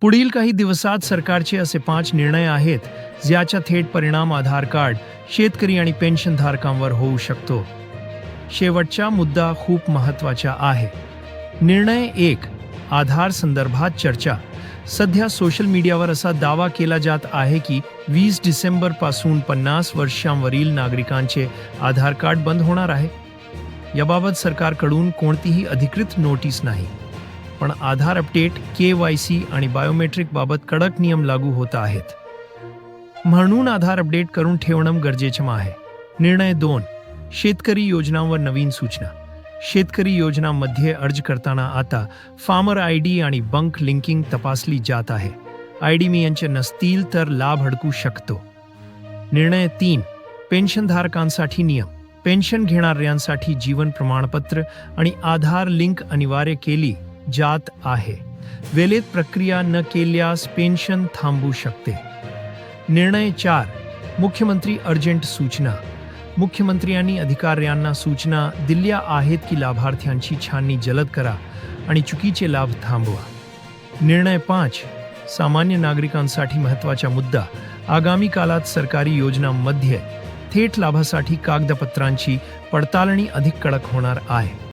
पुढील काही दिवसात सरकारचे असे 5 निर्णय आहेत ज्याचा थेट परिणाम आधार कार्ड, शेतकरी आणि पेन्शनधारकांवर होऊ शकतो. शेवटचा मुद्दा खूप महत्त्वाचा आहे. निर्णय 1. आधार संदर्भात चर्चा. सध्या सोशल मीडियावर असा दावा केला जात आहे की 20 डिसेंबरपासून 50 वर्षांवरील नागरिकांचे आधार कार्ड बंद होणार आहे. याबाबत सरकारकडून कोणतीही अधिकृत नोटीस नाही, पण आधार अपडेट, KYC आणि बायोमेट्रिक बाबत कडक नियम लागू होत आहेत. म्हणून आधार अपडेट करून ठेवणं गरजेचे आहे. निर्णय 2. शेतकरी योजनांवर नवीन सूचना. शेतकरी योजनांमध्ये अर्ज करताना आता फार्मर ID आणि बंक लिंकिंग तपासली जात आहे. ID मिळायचे नसतील तर लाभ अडकू शकतो. निर्णय 3. पेन्शनधारकांसाठी नियम. पेन्शन घेणाऱ्यांसाठी जीवन प्रमाणपत्र आणि आधार लिंक अनिवार्य केली जात आहे. वेळेत प्रक्रिया न केल्यास पेन्शन थांबू शकते. निर्णय 4. मुख्यमंत्री अर्जंट सूचना. मुख्यमंत्र्यांनी अधिकाऱ्यांना सूचना दिल्या आहेत की लाभार्थ्यांची छाननी जलद करा आणि चुकीचे लाभ थांबवा. निर्णय 5. सामान्य नागरिकांसाठी महत्त्वाचा मुद्दा. आगामी काळात सरकारी योजनांमध्ये थेट लाभासाठी कागदपत्रांची पडताळणी अधिक कडक होणार आहे.